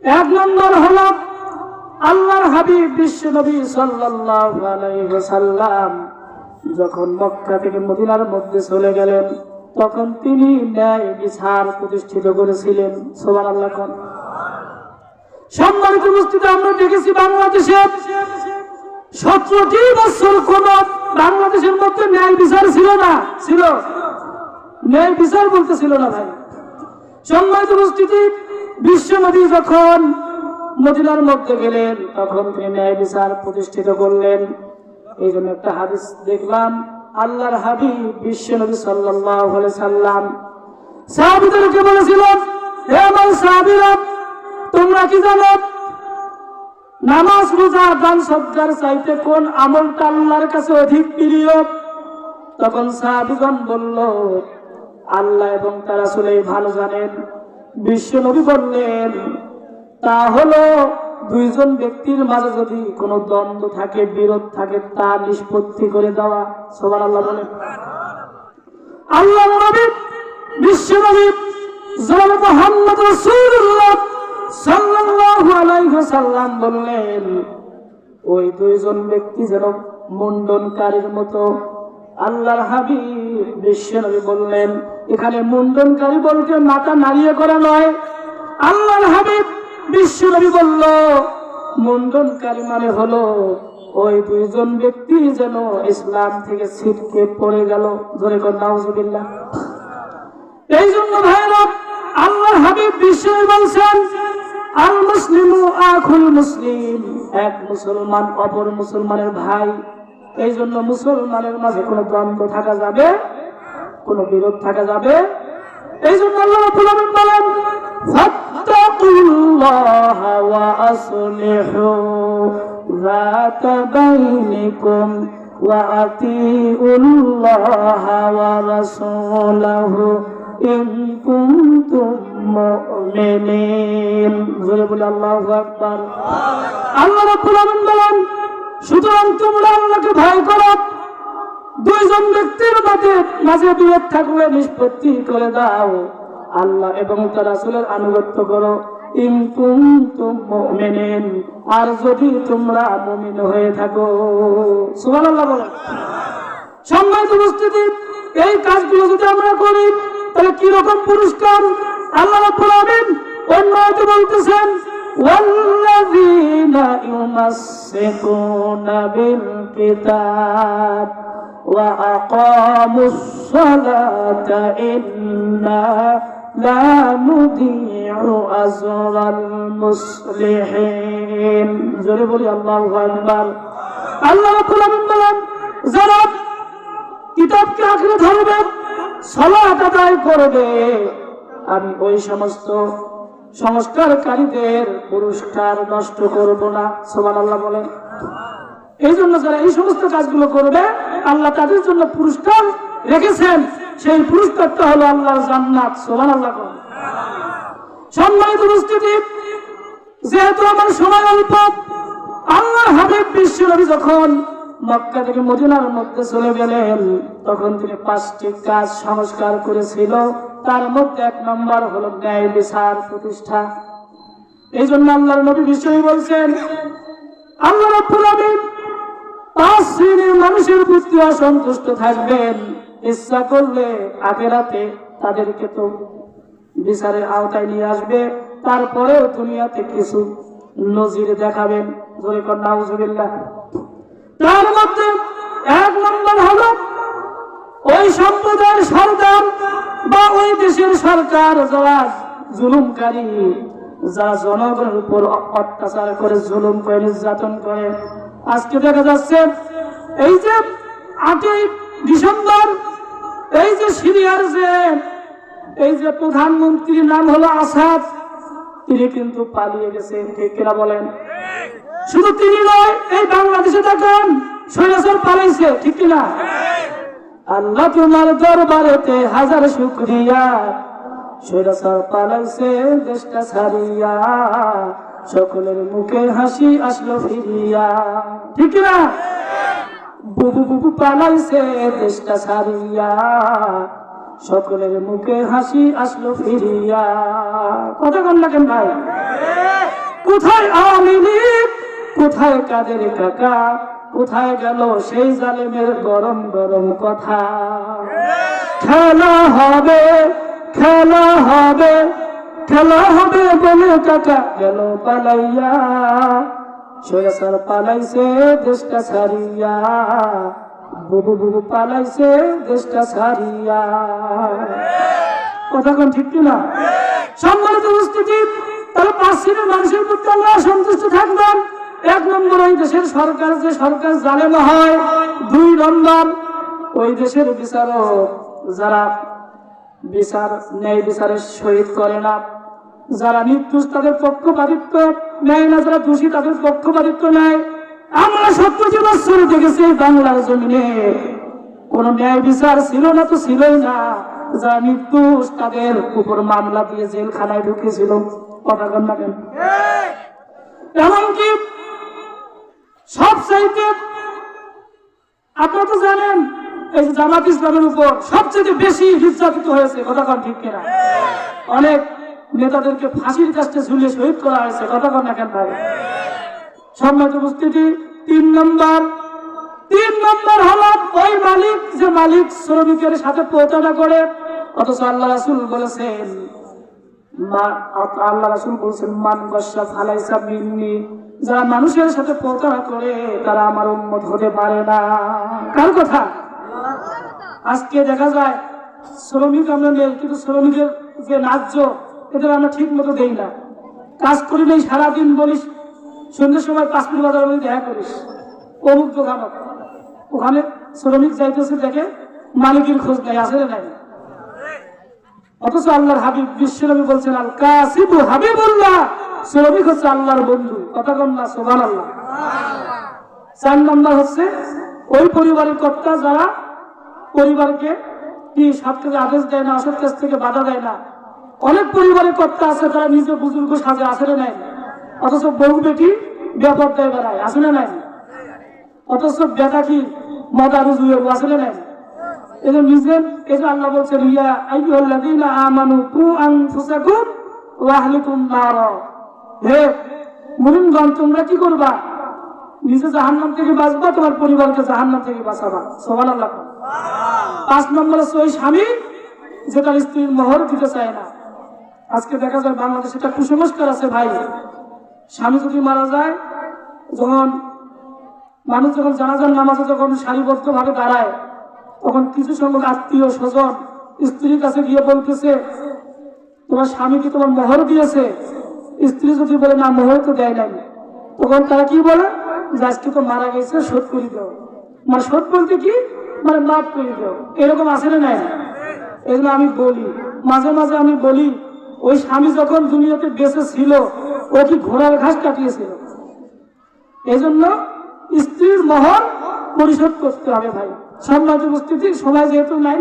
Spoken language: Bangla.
এক নম্বর হলো আল্লাহর হাবিব বিশ্ব নবী সাল্লাল্লাহু আলাইহি ওয়াসাল্লাম যখন মক্কা থেকে মদিনার মধ্যে চলে গেলেন, তখন তিনি ন্যায় বিচার প্রতিষ্ঠিত করেছিলেন। সুবহানাল্লাহ। সম্মানিত উপস্থিতি, আমরা দেখেছি বাংলাদেশে 17টি বছর কোন বাংলাদেশের মধ্যে ন্যায় বিচার ছিল না। ছিল ন্যায় বিচার বলতে ছিল না ভাই। সম্মানিত উপস্থিতি, বিশ্ব নবী যখন মদিনার মধ্যে গেলেন, তখন তিনি ন্যায় বিচার প্রতিষ্ঠিত করলেন। এই জন্য একটা হাদিস দেখলাম, আল্লাহর হাবিব বিশ্ব নবী সাল্লাল্লাহু আলাইহি সাল্লাম সাহাবীদেরকে বলেছিলেন, হে আমার সাহাবীরা, তোমরা কি জানো নামাজ, রোজা, দান সদকার চাইতে কোন আমলটা আল্লাহর কাছে অধিক প্রিয়? তখন সাহাবীগণ বলল, আল্লাহ এবং তার রাসূলই ভালো জানেন। বিশ্ব নবী বললেন, তা হলো দুইজন ব্যক্তির মাঝে যদি কোনো দ্বন্দ্ব থাকে, বিরোধ থাকে, তা নিষ্পত্তি করে দেওয়া। সুবহানাল্লাহ বলেন। আল্লাহ নবী বিশ্ব নবী জনাব মুহাম্মদ রাসূলুল্লাহ সাল্লাল্লাহু আলাইহি ওয়াসাল্লাম বললেন, ওই দুইজন ব্যক্তি যেন মুন্ডনকারীর মতো। আল্লাহর হাবিব বিশ্ব নবী বললেন, এখানে মুন্ডনকারী বলতে মাথা নাড়িয়ে করা নয়। আল্লাহর হাবিব বিশ্ব নবী বলল, মুন্ডনকারী মানে হলো ওই দুইজন ব্যক্তি যেন ইসলাম থেকে ছিটকে পড়ে গেল। জোরে কর নাউজুবিল্লাহ। এই জন্য ভাইরা, আল্লাহর হাবিব বিশ্ব নবী বলছেন, আল মুসলিমু আখুল মুসলিম, এক মুসলমান অপর মুসলমানের ভাই। এই জন্য মুসলমানের মাঝে কোনো দ্বন্দ্ব থাকা যাবে, কোনো বিরোধ থাকা যাবে। এই জন্য আল্লাহ রাব্বুল আলামিন বলেন, ফাত্তাকুল্লাহা ওয়া আসলিহু যাতা বাইনিকুম ওয়া আতিউল্লাহা ওয়া রাসূলাহু ইন কুনতুম মুমিনিন। জোরে বলে আল্লাহু আকবার। আল্লাহ রাব্বুল আলামিন বলেন, সুতরাং তোমরা আল্লাহকে ভয় করো, দুইজন ব্যক্তির মাঝে বিরোধ থাকলে নিষ্পত্তি করে দাও, আল্লাহ এবং তার রাসূলের আনুগত্য করো, ইন কুনতুম মুমিনিন, আর যদি তোমরা মুমিন হয়ে থাকো। সুবহানাল্লাহ বলেন। সম্মানিত উপস্থিতি, এই কাজগুলো যদি আমরা করি তাহলে কি রকম পুরস্কার? আল্লাহ রাব্বুল আলামিন অন্য আয়াতে বলতেছেন, ওয়াল্লাযীনা ইউমাসসিকুনা বিল কিতাব ওয়া আকামুস সালাতা ইন্না লা নুদিউ আজরাল মুসলিহিন। জোরে বলি আল্লাহু আকবার। আল্লাহ রাব্বুল আলামিন বলেন, যারা কিতাবকে আঁকড়ে ধরবে, সালাত আদায় করবে, আমি ওই সমস্ত সংস্কারকারীদের পুরস্কার নষ্ট করব না। সুবহানাল্লাহ বলেন। এই জন্য যারা এই সমস্ত কাজগুলো করবে, আল্লাহ তাদের জন্য পুরস্কার রেখেছেন। সেই পুরস্কারটা হলো আল্লাহর জান্নাত। সুবহানাল্লাহ বলেন। সম্মানিত উপস্থিতি, যেহেতু আমার সময় অল্প, আল্লাহর হাবিব বিশ্ব নবী যখন মক্কা থেকে মদিনার মধ্যে চলে গেলেন, তখন তিনি 5টি কাজ সংস্কার করেছিল। তার মধ্যে 1 নম্বর হলো ন্যায় বিচার প্রতিষ্ঠা। এই জন্য আল্লাহর নবী বিষয় বলছেন, আল্লাহ রাব্বুল আলামিন 5 শ্রেণীর মানুষের প্রতি অসন্তুষ্ট থাকবেন। ইচ্ছা করলে আখিরাতে তাদেরকে তো বিচারের আওতায় নিয়ে আসবে, তারপরেও দুনিয়াতে কিছু নজির দেখাবেন। জোরে কর নাউজুবিল্লাহ। তার মধ্যে 1 নম্বর হলো ওই সম্প্রদায়ের সরকার বা ওই দেশের সরকার যারা জুলুমকারী, যারা জনগণের উপর অত্যাচার করে, জুলুম করে, নির্যাতন করে। আজকে দেখা যাচ্ছে এই যে 8ই ডিসেম্বর, এই যে সিরিয়ার এই যে প্রধানমন্ত্রীর নাম হলো আসাদ, তিনি কিন্তু পালিয়ে গেছে। ঠিক কিনা বলেন? শুধু তিনি নয়, এই বাংলাদেশে দেখেন স্বৈরাচার পালাইছে। ঠিক কিনা? আল্লাহ তোমার দরবারেতে হাজার শুকরিয়া, স্বৈরাচার পালাইছে দেশটা ছাড়িয়া, সকলের মুখে হাসি আসলো ফিরিয়া। ঠিক কিনা? বুবু বুবু পালাইছে দেশটা ছাড়িয়া, সকলের মুখে হাসি আসলো ফিরিয়া। কথা কন না কেন ভাই? কোথায় আওয়ামী লীগ, কোথায় কাদের কাকা, কোথায় গেল সেই জালেমের গরম গরম কথা। খেলা হবে, খেলা হবে, খেলা হবে বলে কাকা গেল পালাইয়া, সৈয়াসার পালাইছে দেশটা ছাড়িয়া, বুবু বুবু পালাইছে দেশটা ছাড়িয়া। কথা কোন ঠিক কিনা? সম্মানিত উপস্থিতি, তাহলে 5 শ্রেণীর মানুষের প্রতি আল্লাহ সন্তুষ্ট থাকবেন। 1 নম্বর, ওই দেশের সরকার যে সরকার জালেম হয়। 2 নম্বর, ওই দেশের বিচারক যারা বিচার ন্যায় বিচারের শহীদ করে না, যারা নির্দোষ তাদের পক্ষপাতিত্ব নেয় না, যারা দোষী তাদের পক্ষপাতিত্ব নেয়। আমরা 70 বছর দেখেছি বাংলার জমিনে কোন ন্যায় বিচার ছিল না, তো ছিলই না। যারা নির্দোষ তাদের উপর মামলা দিয়ে জেলখানায় ঢুকেছিল। কথা বল না কেন? এমনকি সবচাইতে আপনারা তো জানেন, এই যে জামাত ইসলামের উপর সবচেয়ে বেশি নির্যাতিত হয়েছে। কথা কন ঠিক কিনা? অনেক নেতাদেরকে ফাঁসির কাছে ঝুলিয়ে শহীদ করা হয়েছে। কথা কন না কেন ভাই? সম্মানিত উপস্থিতি, 3 নম্বর হলো ওই মালিক যে মালিক শ্রমিকের সাথে প্রতারণা করে। অথচ আল্লাহ রাসূল বলেছেন, মান গস্যা ফালাইসা মিন্নি, যারা মানুষের সাথে প্রতারণা করে তারা আমার উম্মত হতে পারে না। কার কথা? আজকে দেখা যায় শ্রমিক আমরা নেই, কিন্তু শ্রমিকের যে ন্যায্য এটা আমরা ঠিক মতো দেই না। কাজ করি নেই, সারাদিন বলিস, সন্ধ্যের সময় 5 মিনিট বাজারের মধ্যে দেখা করিস অমুক দোকান, ওখানে শ্রমিক যাইতেছে, দেখে মালিকের খোঁজ নেই, আসলে নাই। অথচ আল্লাহর হাবিব বিশ্বনবী বলছেন, আল কাসিবু হাবিবুল্লাহ, শ্রমিক হচ্ছে আল্লাহর বন্ধু। কথা কন না সুবহানাল্লাহ। 4 নম্বর হচ্ছে ওই পরিবারের কর্তা যারা পরিবারকে কি সৎ কাজে আদেশ দেয় না, অসৎ কাজ থেকে বাধা দেয় না। অনেক পরিবারের কর্তা আছে তারা নিজে বুজুর্গ সাজে, আসলে নাই। অথচ বউ বেটি ব্যাপার দেয় বেড়ায়, আসলে নাই। অথচ বেটা কি মদারু জুয়ে, আসলে নাই। এই নিজের এই যে আল্লাহ বলছেন, ইয়া আইয়ুহাল্লাযীনা আমানু কু আনফুসাকুম ওয়া আহলিকুম নার, হে মুমিনগণ তোমরা কি করবা? নিজে জাহান্নাম থেকে বাঁচবা, তোমার পরিবারকে জাহান্নাম থেকে বাঁচাবা। সুবহানাল্লাহ। 5 নম্বর হচ্ছে ওই স্বামী যে তার স্ত্রীর মোহর দিতে চায় না। আজকে দেখা যায় বাংলাদেশে একটা কুসংস্কার আছে ভাই, স্বামী যদি মারা যায়, যখন মানুষ যখন জানাজার নামাজে যখন সারিবদ্ধ ভাবে দাঁড়ায়, তখন কিছু সংখ্যক আত্মীয় স্বজন স্ত্রীর কাছে গিয়ে বলতেছে, তোমার স্বামী কি তোমার মোহর দিয়েছে? স্ত্রী যদি বলে না, মোহর তো দেয় নাই, তখন তারা কি বলে, যে আজকে তো মারা গেছে, শোধ করে দাও। মানে শোধ বলতে কি, মানে মাফ করে দাও। এরকম আছে না নাই? এগুলো আমি বলি, মাঝে মাঝে আমি বলি, ওই স্বামী যখন দুনিয়াতে বেঁচে ছিল, ও কি ঘোড়ার ঘাস কাটিয়েছিল? এই জন্য স্ত্রীর মোহর পরিশোধ করতে হবে ভাই। সম্মানিত উপস্থিতি, সময় যেহেতু নাই,